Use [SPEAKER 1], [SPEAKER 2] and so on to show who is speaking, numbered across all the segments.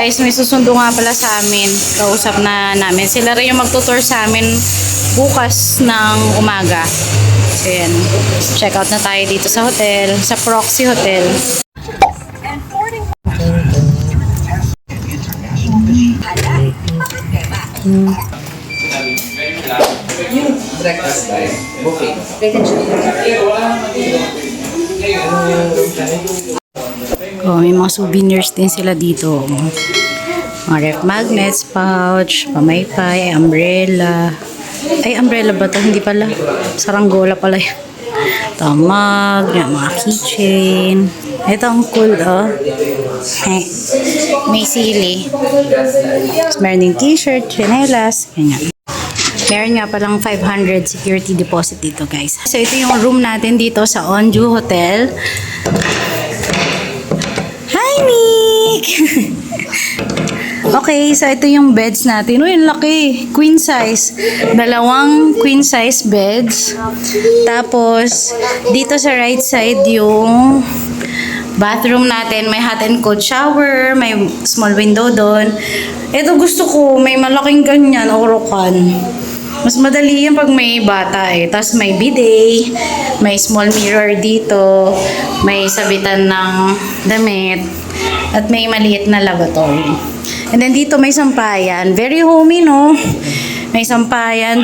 [SPEAKER 1] guys, may susundo nga pala sa amin. Kausap na namin. Sila rin yung magtutour sa amin bukas ng umaga. So yan. Check out na tayo dito sa hotel. Sa Proxy Hotel.
[SPEAKER 2] Breakfast guys. Buffet.
[SPEAKER 1] Oh, may mga souvenirs din sila dito. Mga ref magnets, pouch, pamaypay, umbrella. Ay, umbrella ba ito? Hindi pala. Saranggola pala yun. Tamag, mga keychain. Ito ang cool, oh. May sili. Meron din t-shirt, chinelas, ganyan. Meron nga palang 500 security deposit dito, guys. So, ito yung room natin dito sa Onju Hotel. Hi, Nick! Okay, so ito yung beds natin. Uy, laki. Queen size. Dalawang queen size beds. Tapos, dito sa right side yung bathroom natin. May hot and cold shower. May small window doon. Ito gusto ko. May malaking ganyan. Orokan. Mas madali yan pag may bata eh. Tapos may bidet. May small mirror dito. May sabitan ng damit. At may maliit na lavatory. And then dito may sampayan. Very homey, no? May sampayan.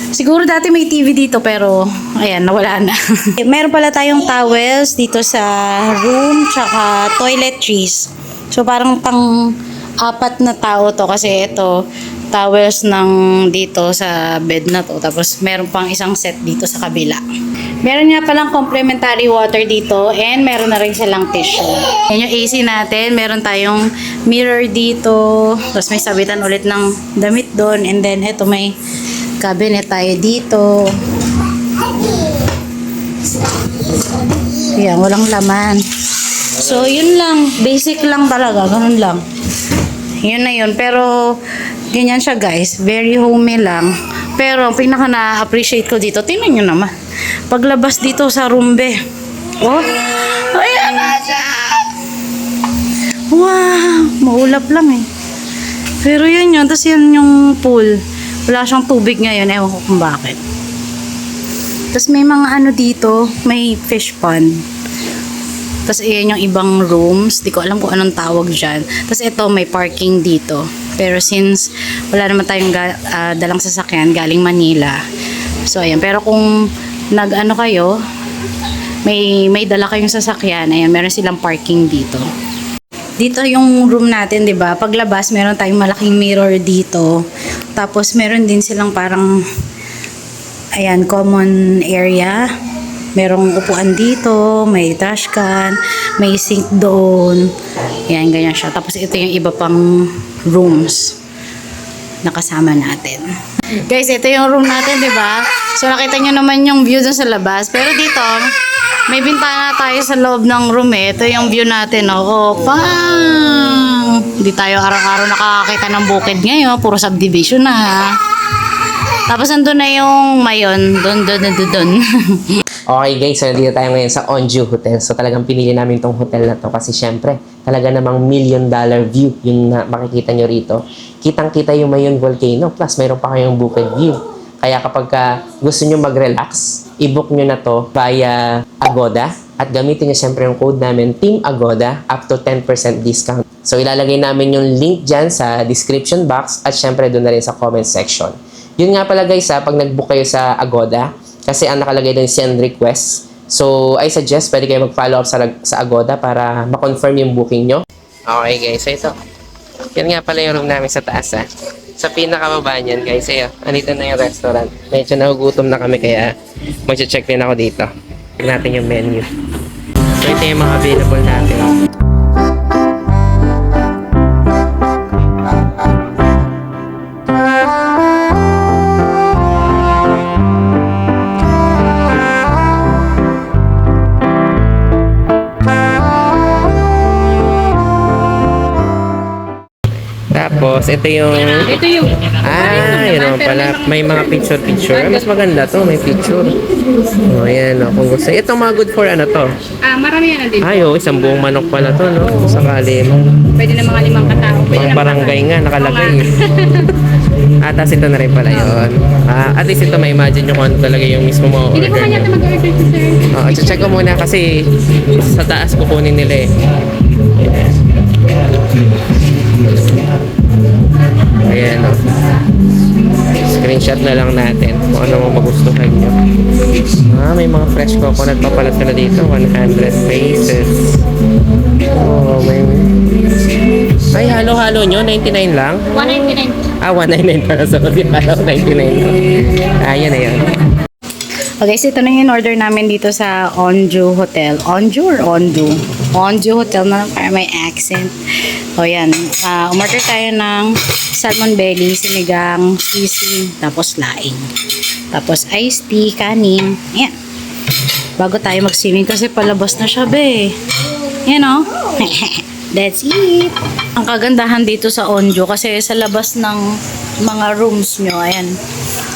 [SPEAKER 1] Siguro dati may TV dito pero ayan, nawala na. Meron pala tayong towels dito sa room tsaka toiletries. So parang pang-apat na tao to kasi ito towels ng dito sa bed na to. Tapos meron pang isang set dito sa kabila. Meron nga palang complimentary water dito and meron na rin silang tissue. Yan yung AC natin. Meron tayong mirror dito. Tapos may sabitan ulit ng damit doon. And then ito may cabinet tayo dito. Yan, walang laman. So yun lang. Basic lang talaga. Ganun lang. Yun na yun. Pero ganyan siya guys. Very homey lang. Pero ang pinaka na-appreciate ko dito, tingnan nyo naman. Paglabas dito sa room be. Oh. Ayan na siya. Wow. Maulap lang eh. Pero yun yun. Tapos yun yung pool. Wala siyang tubig ngayon. Ewan ko kung bakit. Tapos may mga ano dito. May fish pond. Tapos ayan yung ibang rooms. Di ko alam kung anong tawag dyan. Tapos ito may parking dito. Pero since wala naman tayong dalang sasakyan galing Manila. So ayan. Pero kung nag-ano kayo, may dala kayong sasakyan, ayan, meron silang parking dito. Dito yung room natin, 'di ba? Paglabas, meron tayong malaking mirror dito. Tapos meron din silang parang ayan, common area. Merong upuan dito, may trash can, may sink doon. Ayan, ganyan siya. Tapos ito yung iba pang rooms na kasama natin. Guys, ito yung room natin, di ba? So, nakita nyo naman yung view dun sa labas. Pero dito, may bintana tayo sa loob ng room eh. Ito yung view natin, oh. Pang! Hindi tayo araw-araw nakakakita ng bukid ngayon. Puro subdivision na, ha? Tapos, nandun na yung mayon. Doon.
[SPEAKER 2] Okay guys, so nandito tayo ngayon sa Onju Hotel. So talagang pinili namin tong hotel na to kasi syempre, talaga namang $1 million view yung makikita nyo rito. Kitang-kita yung Mayon Volcano, plus mayroon pa kayong bukid view. Kaya kapag gusto nyo mag-relax, i-book nyo na to via Agoda at gamitin nyo syempre yung code namin, Team Agoda, up to 10% discount. So ilalagay namin yung link dyan sa description box at syempre doon na rin sa comment section. Yun nga pala guys, pag nag-book kayo sa Agoda, kasi ang nakalagay doon send request. So, I suggest pwede kayo mag-follow up sa Agoda para ma-confirm yung booking nyo. Okay guys, so ito. Yan nga pala yung room namin sa taas ha. Sa pinakababa niyan guys, ayo, andito na yung restaurant. Medyo nagugutom na kami kaya mag-check din ako dito. Tignan natin yung menu. So, ito yung mga available natin. Tapos, ito yung...
[SPEAKER 3] Ito yung...
[SPEAKER 2] yun naman pala. May mga picture-picture. Mas maganda to, may picture. O, yan o. Kung gusto. Itong mga good for ano to?
[SPEAKER 3] Marami yan din.
[SPEAKER 2] Isang buong manok pala to, no? Kung sakali mo.
[SPEAKER 3] Pwede na mga 5 katao.
[SPEAKER 2] Pang barangay nga, nakalagay. Tapos ito na rin pala yun. At least ito, ma-imagine nyo kung ano talaga yung mismo mo
[SPEAKER 3] Hindi ko
[SPEAKER 2] order
[SPEAKER 3] kanya
[SPEAKER 2] nyo.
[SPEAKER 3] mag-order to sir.
[SPEAKER 2] Check ko muna kasi sa taas kukunin nila eh. Ayan o. Screenshot na lang natin kung ano mo magustuhan nyo. May mga fresh coconut pa pala sila dito. 100 pesos. May... Ay, halo-halo nyo. 99 lang?
[SPEAKER 3] 199.
[SPEAKER 2] 199 para sa kasi halo 99 lang. Ayan na yan.
[SPEAKER 1] Okay, so ito na yung order namin dito sa Onju Hotel. Onju or Onju? Onju Hotel na para may accent. O yan, umorder tayo ng salmon belly, sinigang, sisig, tapos laing. Tapos iced tea, kanin. Yan. Bago tayo mag-swimming kasi palabas na siya, be. Yan o. That's it. Ang kagandahan dito sa Onju kasi sa labas ng mga rooms nyo, ayan,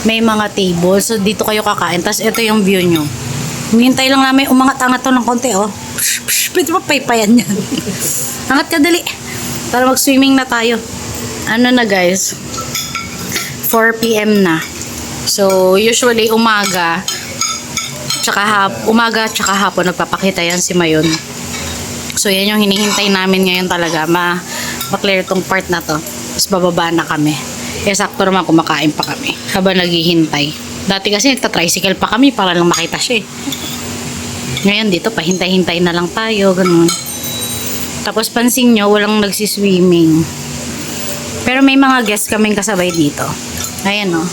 [SPEAKER 1] may mga table. So, dito kayo kakain. Tapos, ito yung view nyo. Humihintay lang namin. Umangat-angat to ng konti, oh. Pwede pa paypayan yan. Angat ka, dali. Tara, mag-swimming na tayo. Ano na, guys? 4 p.m. na. So, usually, umaga tsaka hapon, nagpapakita yan si Mayon. So, yan yung hinihintay namin ngayon talaga. Ma-clear tong part na to. Tapos, bababa na kami. Kaya sakto naman kumakain pa kami habang naghihintay. Dati kasi nagta-tricycle pa kami para lang makita siya eh. Ngayon dito pahintay-hintay na lang tayo, ganun. Tapos pansin nyo, walang nagsiswimming. Pero may mga guests kaming kasabay dito. Ayan o.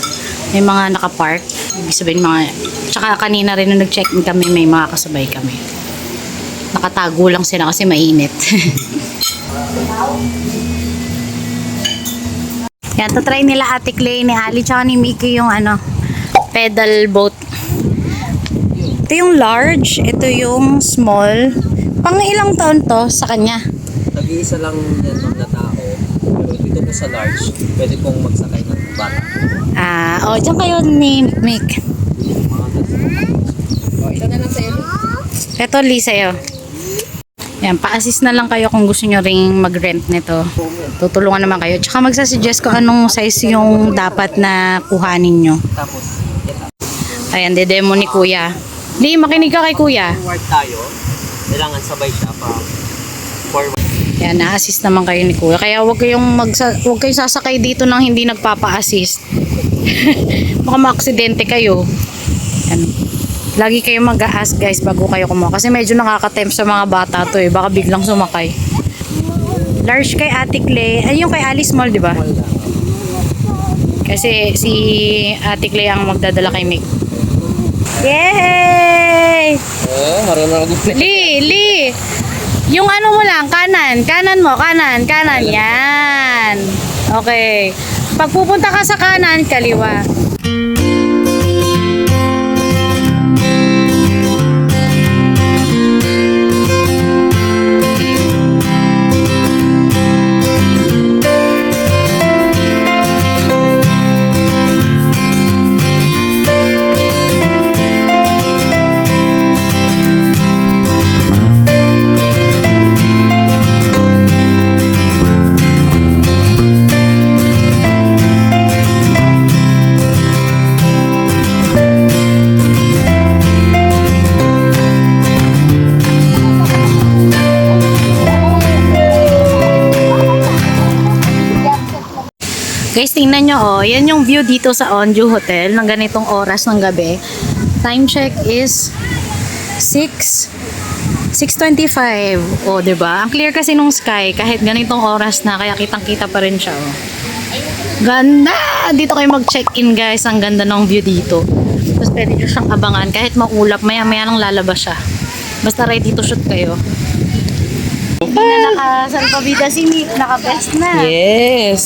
[SPEAKER 1] May mga nakapark. Ibig sabihin mga... Tsaka kanina rin nung nag-check-in kami, may mga kasabay kami. Nakatago lang sila kasi mainit. Yan, try nila Ate Clay, ni Ali, tsaka ni Mickey yung pedal boat. Ito yung large, ito yung small. Pang ilang taon to sa kanya?
[SPEAKER 4] Tag-iisa lang yan na tao. Pero dito po sa large, pwede pong magsakay ng bata.
[SPEAKER 1] Diyan kayo ni Mick.
[SPEAKER 4] Ito na lang sa'yo.
[SPEAKER 1] Ito, Lee, sa'yo. Yan, pa-assist na lang kayo kung gusto nyo ring mag-rent nito. Tutulungan naman kayo. Tsaka magsasuggest ko anong size yung dapat na kuhanin nyo.
[SPEAKER 4] Tapos,
[SPEAKER 1] Ayan, demo ni Kuya. Lee, makinig ka kay Kuya.
[SPEAKER 4] forward tayo. Kailangan sabay siya pa forward.
[SPEAKER 1] Yan, na-assist naman kayo ni Kuya. Kaya huwag kayong sasakay dito nang hindi nagpapa-assist. Baka ma-aksidente kayo. Yan. Lagi kayo mag-a-ask guys bago kayo kumuha. Kasi medyo nakaka-tempt sa mga bata to eh. Baka biglang sumakay. Large kay Ate Clay. Ay, yung kay Ali small, di ba? Kasi si Ate Clay ang magdadala kay Mick. Yay!
[SPEAKER 4] Marunong ako.
[SPEAKER 1] Lee! Yung mo lang, kanan. Kanan mo, kanan. Yan. Okay. Pag pupunta ka sa kanan, kaliwa. Guys, tingnan nyo yan yung view dito sa Onju Hotel ng ganitong oras ng gabi. Time check is 6:25. Diba? Ang clear kasi nung sky kahit ganitong oras na, kaya kitang-kita pa rin siya. Ganda! Dito kayo mag-check-in guys. Ang ganda ng view dito. Tapos pwede nyo siyang abangan kahit maulap, maya-maya lang lalabas siya. Basta right dito shoot kayo. Naka-salpabida si Nick, naka-best na.
[SPEAKER 2] Yes!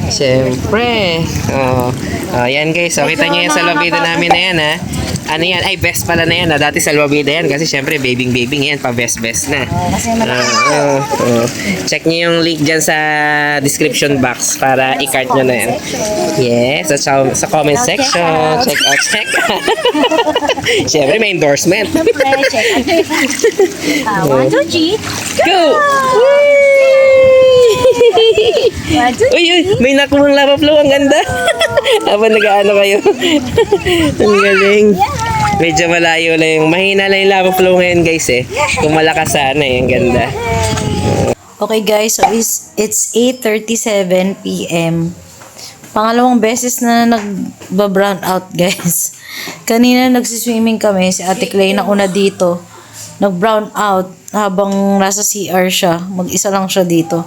[SPEAKER 2] Siyempre. Yan guys, kita nyo yan sa lobby namin na yan ha. Ano yan? Ay, best pala na yan. Dati salwabida yan kasi syempre babing yan. Pa-best na.
[SPEAKER 1] Kasi
[SPEAKER 2] Check niyo yung link dyan sa description box para i-cart nyo na yan. Yes, sa comment section. Check out. Syempre may endorsement.
[SPEAKER 1] One, two, three.
[SPEAKER 2] Go! Uy, may nakuhang lava flow. Ang ganda. Habang nag-ano kayo. Ang galing. Medyo malayo na yung, mahina lang yung lava flow ngayon guys eh. Kung malakas sana eh, ang ganda.
[SPEAKER 1] Okay guys, so it's 8:37 p.m. Pangalawang beses na nag-brown out guys. Kanina nagsiswimming kami, si Ate Clay na una dito. Nag-brown out habang nasa CR siya. Mag-isa lang siya dito.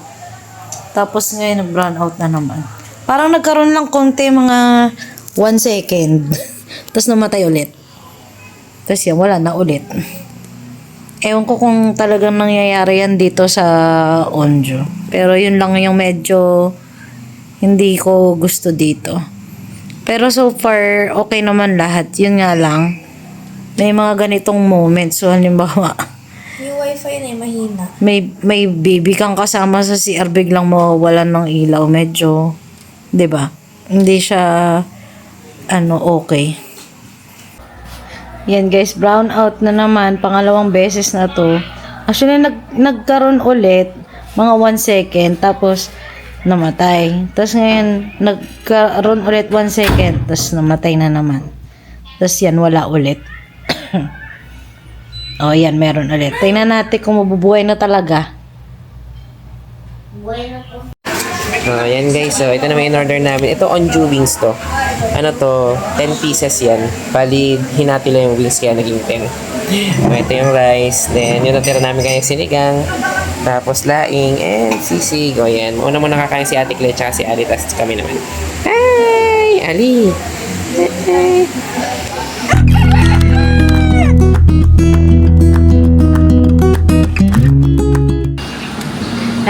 [SPEAKER 1] Tapos ngayon nag-brown out na naman. Parang nagkaroon lang konti, mga 1 second. Tapos namatay ulit. Tapos yan, wala na ulit. Ewan ko kung talagang nangyayari yan dito sa Onjo. Pero yun lang yung medyo hindi ko gusto dito. Pero so far, okay naman lahat. Yun nga lang, may mga ganitong moments. So, halimbawa,
[SPEAKER 5] Yung wifi na yung mahina.
[SPEAKER 1] may baby kang kasama sa CR, biglang mawawalan ng ilaw. Medyo, 'di ba? Hindi siya okay. Yan guys, brown out na naman, pangalawang beses na to. Actually nagkaroon ulit mga 1 second tapos namatay. Tapos ngayon nagkaroon ulit 1 second tapos namatay na naman. Tapos yan, wala ulit. Oh, yan, meron ulit. Tingnan natin kung mabubuhay na talaga.
[SPEAKER 2] Yan guys, so ito naman in order namin. Ito Onju wings to. Ano to, 10 pieces yan. Bali, hinati lang yung wings kaya naging 10. Ito yung rice. Then, yung natira namin kanyang sinigang. Tapos laing and sisig. O yan. Una muna kakain si Ate Clay tsaka si Ali. Tapos kami naman. Hi! Ali! Hi!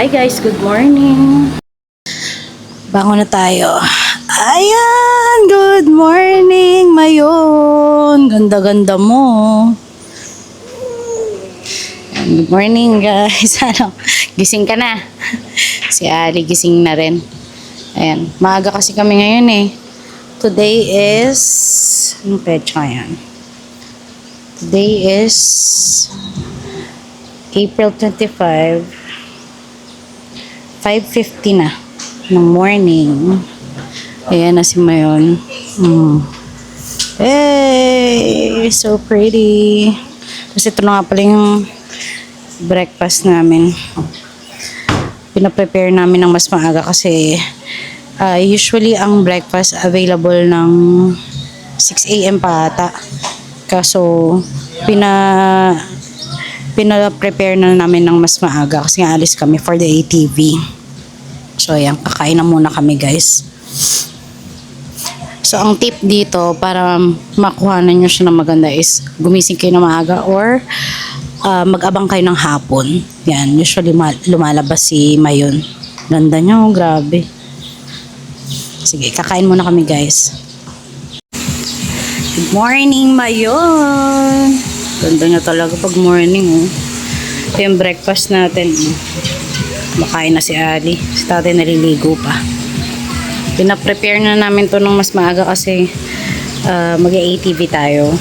[SPEAKER 1] Hi guys, good morning. Bangon na tayo. Ayan, good morning, Mayon. Ganda-ganda mo. Good morning guys. Gising ka na. Si Ali gising na rin. Ayan, maaga kasi kami ngayon eh. Today is, anong petsa yan? Today is April 25. 5:50 na ng morning. Ayan na si Mayon. Hey! So pretty. Kasi ito na nga pala yung breakfast namin. Pinaprepare namin ng mas maaga kasi usually ang breakfast available ng 6 a.m. pa ata. Kaso pina-prepare na namin ng mas maaga kasi nga alis kami for the ATV. So, ayan, kakain na muna kami, guys. So, ang tip dito para makuhanan nyo siya na maganda is gumising kayo na maaga or mag-abang kayo ng hapon. Yan, usually lumalabas si Mayon. Ganda nyo, grabe. Sige, kakain muna kami, guys. Good morning, Mayon! Ganda niya talaga pag morning, oh. Ito yung breakfast natin, oh. Makain na si Ali. Si tatay naliligo pa. Pinaprepare na namin to ng mas maaga kasi mag-ATV tayo.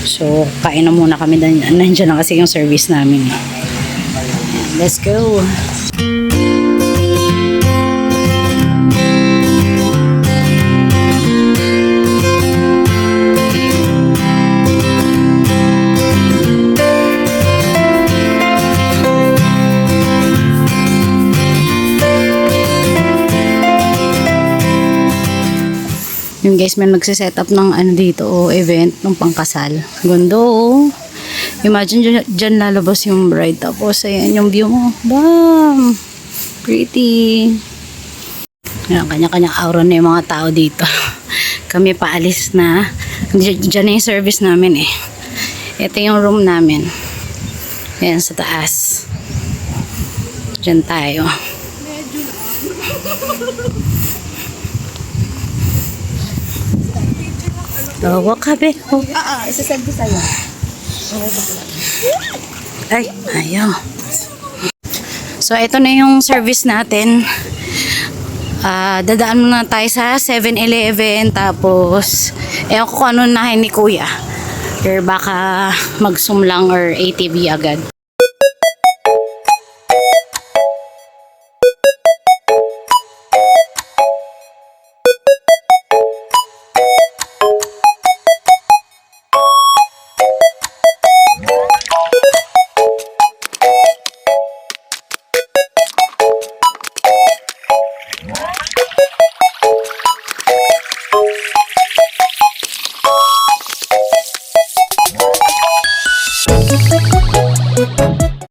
[SPEAKER 1] So, kain na muna kami. Nandiyan na kasi yung service namin. Let's go! Yung guys, may nagsiset up ng dito, event ng pangkasal. Ganda, oh. Imagine dyan lalabas yung bride. Tapos, ayan yung view mo. Bam! Pretty. Yan, kanya-kanyang aura na yung mga tao dito. Kami paalis na. Dyan na yung service namin eh. Ito yung room namin. Ayan, sa taas. Dyan tayo. Tawa ka, be. Oh.
[SPEAKER 5] Isasend ko sa'yo.
[SPEAKER 1] Ay, ayaw. So, ito na yung service natin. Dadaan muna tayo sa 7-Eleven. Tapos, ewan ko kung ano nahin ni Kuya. Or baka mag-zoom lang or ATV agad.